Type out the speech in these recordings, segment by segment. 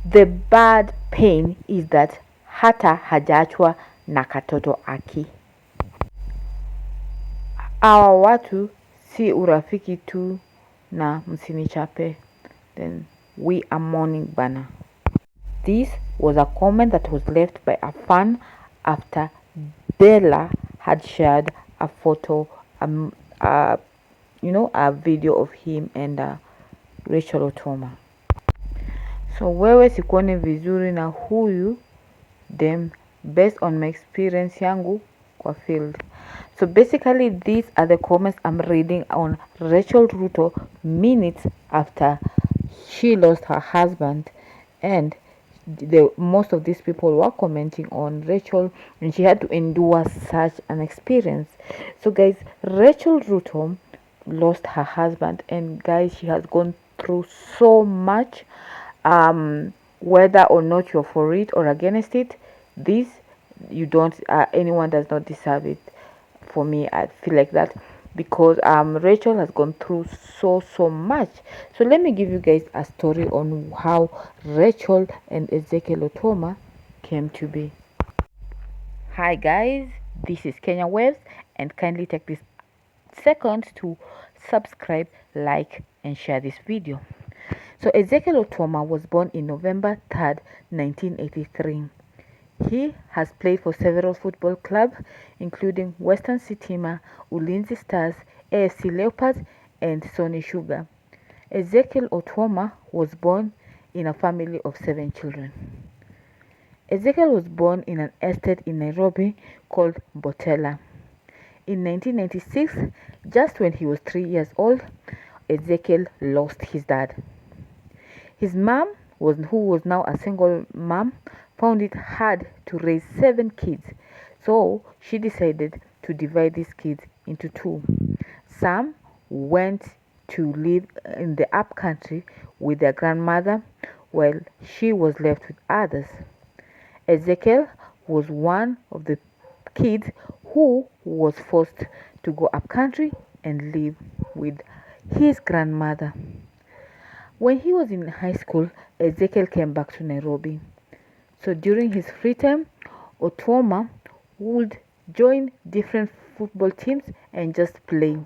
The bad pain is that hata hajaachwa na katoto aki. Hawa watu si urafiki tu na msinichape. Then we are mourning bana. This was a comment that was left by a fan after Bella had shared a photo, a video of him and Rachel Otuoma. So wewe sikuone vizuri na huyu dem based on my experience yangu kwa field. So basically these are the comments I'm reading on Rachel Ruto minutes after she lost her husband, and most of these people were commenting on Rachel, and she had to endure such an experience. So guys, Rachel Ruto lost her husband, and guys, she has gone through so much. Whether or not you're for it or against it, this you don't anyone does not deserve it. For me, I feel like that, because Rachel has gone through so much. So let me give you guys a story on how Rachel and Ezekiel Otuoma came to be. Hi guys, this is Kenya Waves, and kindly take this second to subscribe, like and share this video. So Ezekiel Otuoma was born in November 3rd, 1983. He has played for several football clubs, including Western Sitima, Ulinzi Stars, AFC Leopards, and Sony Sugar. Ezekiel Otuoma was born in a family of 7 children. Ezekiel was born in an estate in Nairobi called Botella. In 1996, just when he was 3 years old, Ezekiel lost his dad. His mom, who was now a single mom, found it hard to raise 7 kids, so she decided to divide these kids into 2. Some went to live in the upcountry with their grandmother, while she was left with others. Ezekiel was one of the kids who was forced to go upcountry and live with his grandmother. When he was in high school, Ezekiel came back to Nairobi. So during his free time, Otuoma would join different football teams and just play.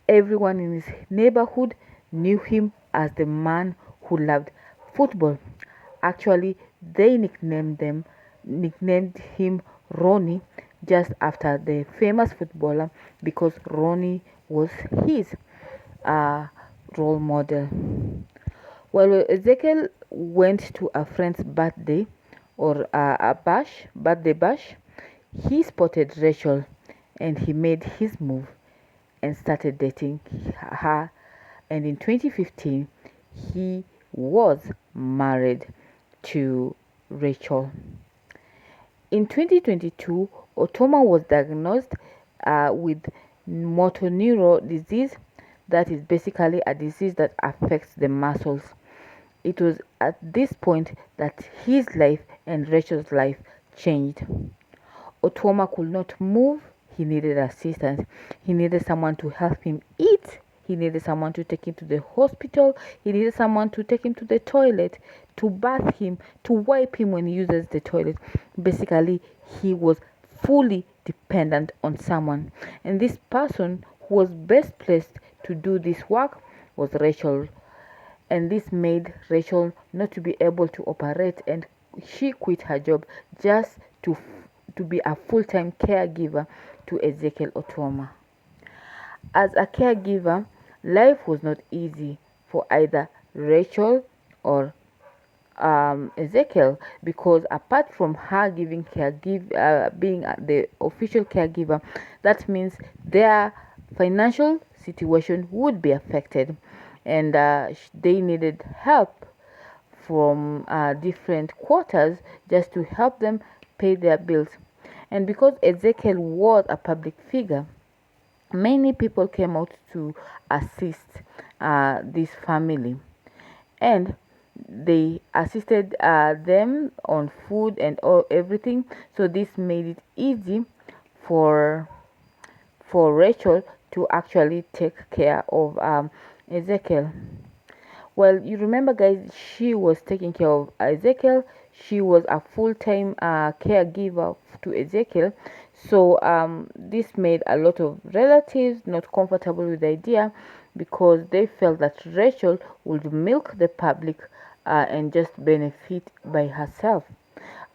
Everyone in his neighborhood knew him as the man who loved football. Actually, they nicknamed him Ronnie, just after the famous footballer, because Ronnie was his role model. Well, Ezekiel went to a friend's birthday, or a birthday bash. He spotted Rachel and he made his move and started dating her. And in 2015, he was married to Rachel. In 2022, Otuoma was diagnosed with motor neuron disease, that is basically a disease that affects the muscles. It was at this point that his life and Rachel's life changed. Otuoma could not move. He needed assistance. He needed someone to help him eat. He needed someone to take him to the hospital. He needed someone to take him to the toilet, to bath him, to wipe him when he uses the toilet. Basically, he was fully dependent on someone. And this person who was best placed to do this work was Rachel. And this made Rachel not to be able to operate, and she quit her job just to be a full-time caregiver to Ezekiel Otuoma. As a caregiver, life was not easy for either Rachel or Ezekiel, because apart from her being the official caregiver, that means their financial situation would be affected, and they needed help from different quarters just to help them pay their bills. And because Ezekiel was a public figure, many people came out to assist this family, and they assisted them on food and everything. So this made it easy for Rachel to actually take care of Ezekiel. Well, you remember, guys, she was taking care of Ezekiel. She was a full-time caregiver to Ezekiel. So this made a lot of relatives not comfortable with the idea, because they felt that Rachel would milk the public and just benefit by herself.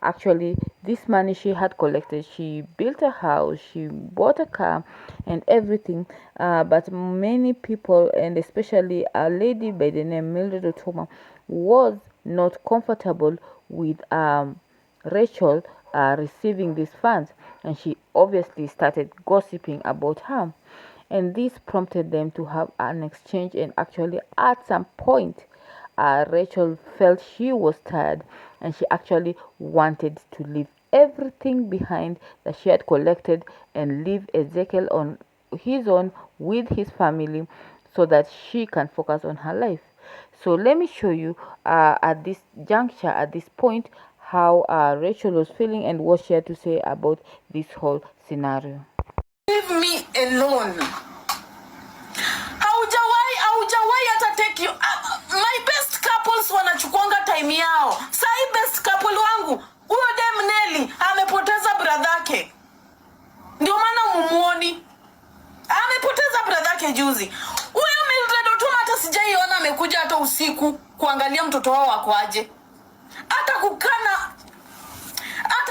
Actually, this money she had collected, she built a house, she bought a car and everything, but many people, and especially a lady by the name Mildred Otuoma, was not comfortable with Rachel receiving these funds, and she obviously started gossiping about her, and this prompted them to have an exchange. And actually, at some point, Rachel felt she was tired, and she actually wanted to leave everything behind that she had collected and leave Ezekiel on his own with his family, so that she can focus on her life. So let me show you at this juncture, at this point, how Rachel was feeling and what she had to say about this whole scenario. Leave me alone. Haujawahi hata take you. My best couples wanachukuanga time yao. Sai best couple wangu, huyo dem Nelly amepoteza bradhake. Ndio maana mumuoni. Amepoteza bradhake juzi. Huyo Mildred Otuoma hata sijaiona amekuja hata usiku kuangalia mtoto wao akwaje. Hata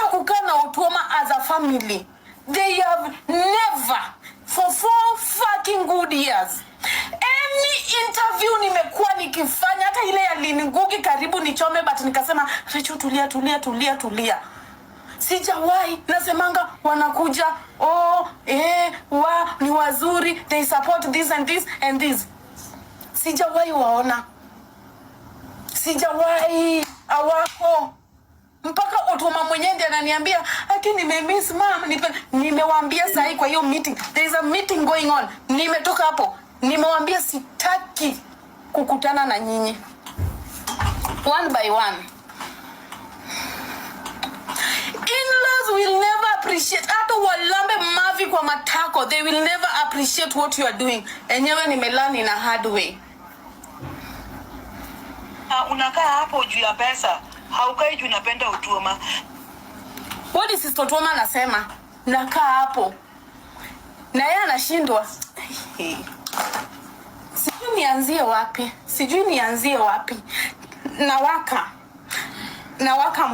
kukana Otuoma as a family. They have never, for 4 fucking good years, any interview nimekuwa nikifanya, hata ile ya Ngugi karibu nichome, but nikasema Rachel tulia. Sijawahi, nasemanga wanakuja, ni wazuri, they support this and this and this. Sijawahi waona. Sijawahi awako. Mpaka Otuoma mwenyewe ndiye ananiambia, "Ati nimemiss mom." Nimewaambia sahi kwa hiyo meeting. There is a meeting going on. Nimetoka hapo. Nimewaambia sitaki kukutana na nyinyi. One by one. In-laws will never appreciate. Hata walambe mavi kwa matako. They will never appreciate what you are doing. Enyewe nimelani in a hard way. Unakaa hapo juu ya pesa. Haukai juu unapenda Otuoma. What is Sister Otuoma anasema? Nakaa hapo. Na yeye anashindwa. Sijui nianzie wapi. Nawaka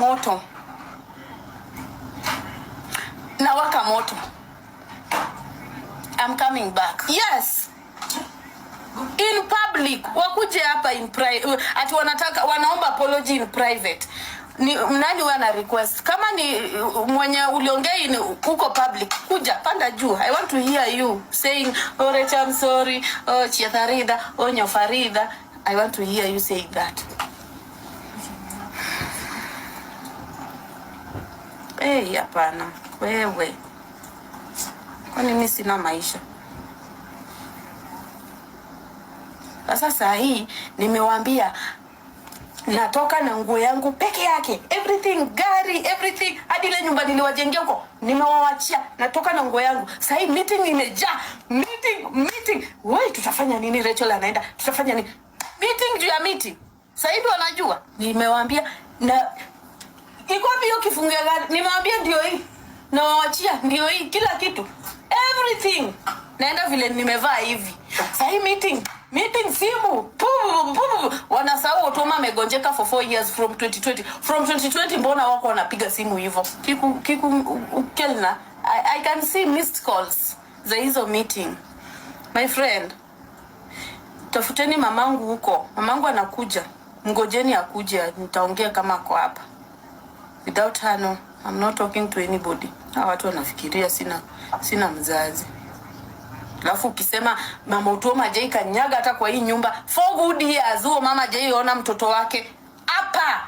moto. I'm coming back. Yes. In public, wakuje hapa in private, ati wanaomba apology in private. Nani wana request? Kama ni mwenye uliongea huko public, kuja panda juu. I want to hear you saying, "Oh Rachel, I'm sorry. Oh Chiatharida, oh Nyofarida." I want to hear you say that. Hapana. Wewe. Kwani mimi sina maisha? Sasa hii nimewaambia natoka na nguo yangu peke yake, everything, gari, everything, hadi ile nyumba niliwajengea huko nimewaachia, natoka na nguo yangu. Sasa hii meeting imejaa, meeting. Wewe tutafanya nini? Rachel anaenda, tutafanya nini? Meeting juu ya meeting. Sasa hivi wanajua. Nimewaambia na iko hiyo kifungia gari. Nimewaambia ndio hii. Na waachia ndio hii, kila kitu. Everything. Naenda vile nimevaa hivi. Sasa hii meeting simu. Wanasahau Otuoma amegonjeka for 4 years from 2020. From 2020 mbona wako wanapiga simu hivyo? Kelna, I can see missed calls za hizo meeting. My friend, tafuteni mamangu huko. Mamangu anakuja. Ngojeni akuje, nitaongea kama ako hapa. Without her, no, I'm not talking to anybody. Hawa watu wanafikiria sina mzazi. Alafu ukisema mama Otuoma Jay kanyaga hata kwa hii nyumba 4 good years, huo mama Jay ona mtoto wake hapa.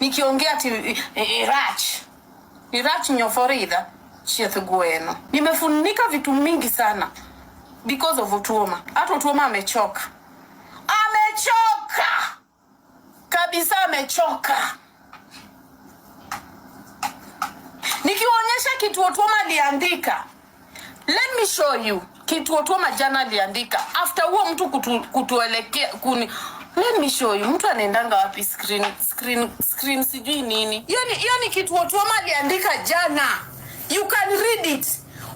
Nikiongea ati Rach Nyofarida Chiathugueno. Nimefunika vitu mingi sana because of Otuoma. Hata Otuoma amechoka. Kabisa amechoka. Nikionyesha kitu Otuoma aliandika. Let me show you. Kitu Otuoma jana aliandika. After huo mtu kutuelekea Let me show you. Mtu anaendanga wapi screen sijui nini. Hiyo ni kitu Otuoma aliandika jana. You can read it.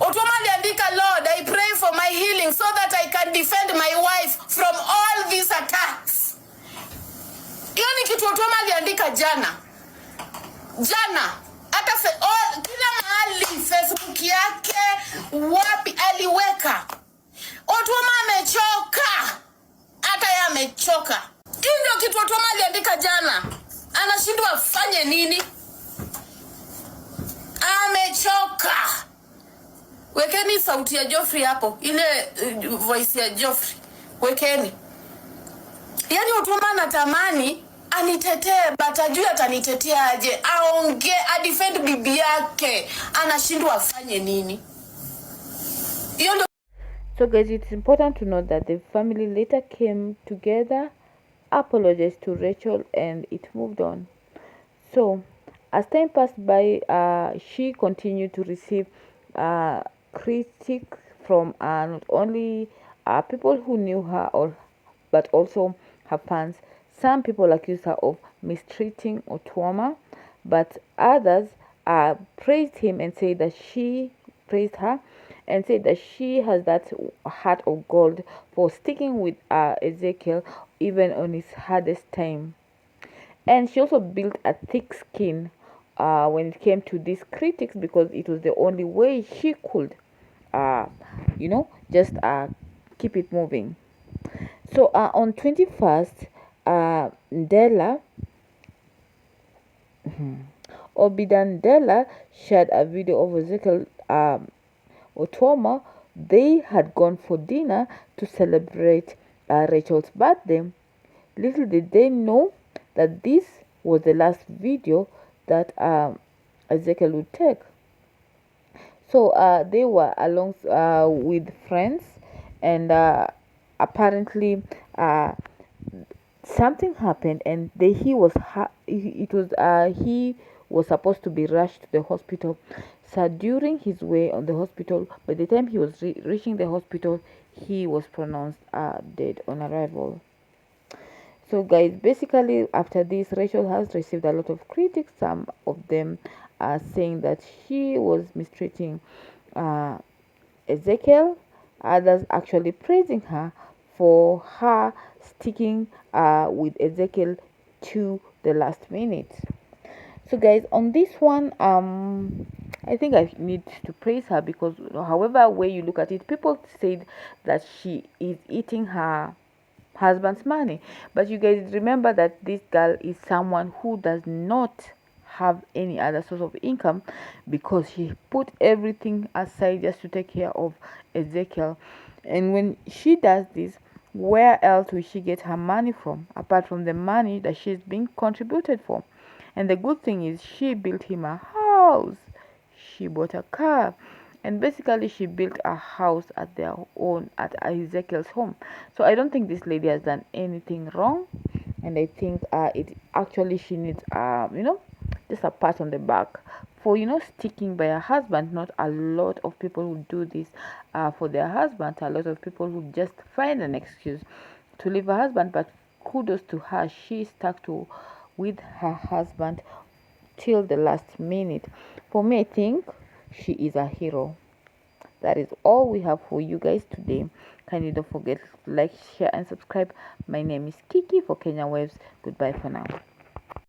Otuoma aliandika, Lord, I pray for my healing so that I can defend my wife from all these attacks. Hiyo ni kitu Otuoma aliandika jana. Hata kila mahali Facebook yake wapi aliweka. Otuoma amechoka. Hata yeye amechoka. Hiyo ndio kitu Otuoma aliandika jana. Anashindwa afanye nini? Amechoka. Wekeni sauti ya Geoffrey hapo. Ile voice ya Geoffrey. Wekeni. Yaani Otuoma anatamani anitetee, but ajui atanitetea aje. Aonge, adefend bibi yake. Anashindwa afanye nini? Hiyo ndio. So guys, it's important to note that the family later came together, apologized to Rachel, and it moved on. So as time passed by, she continued to receive critique from not only people who knew her, but also her fans. Some people accused her of mistreating Otuoma, but others praised him and said that she praised her and said that she has that heart of gold for sticking with Ezekiel even on his hardest time. And she also built a thick skin when it came to these critics, because it was the only way she could just keep it moving. So on 21st, Ndela Obidandela shared a video of Ezekiel Otuoma. They had gone for dinner to celebrate Rachel's birthday. Little did they know that this was the last video that Ezekiel would take. So they were along with friends, and apparently something happened, and he was supposed to be rushed to the hospital. So during his way on the hospital, by the time he was reaching the hospital, he was pronounced dead on arrival. So guys, basically after this, Rachel has received a lot of critics. Some of them are saying that she was mistreating Ezekiel, others actually praising her for her sticking with Ezekiel to the last minute. So guys, on this one, I think I need to praise her, because however way you look at it, people said that she is eating her husband's money. But you guys remember that this girl is someone who does not have any other source of income, because she put everything aside just to take care of Ezekiel. And when she does this, where else will she get her money from apart from the money that she's being contributed for? And the good thing is, she built him a house, she bought a car, and basically she built a house at their own, at Ezekiel's home. So I don't think this lady has done anything wrong, and I think she needs just a pat on the back for sticking by her husband. Not a lot of people who do this for their husband. A lot of people who just find an excuse to leave her husband, but kudos to her, she stuck with her husband till the last minute. For me, I think she is a hero. That is all we have for you guys today. Kindly don't forget to like, share, and subscribe. My name is Kiki for Kenya Waves. Goodbye for now.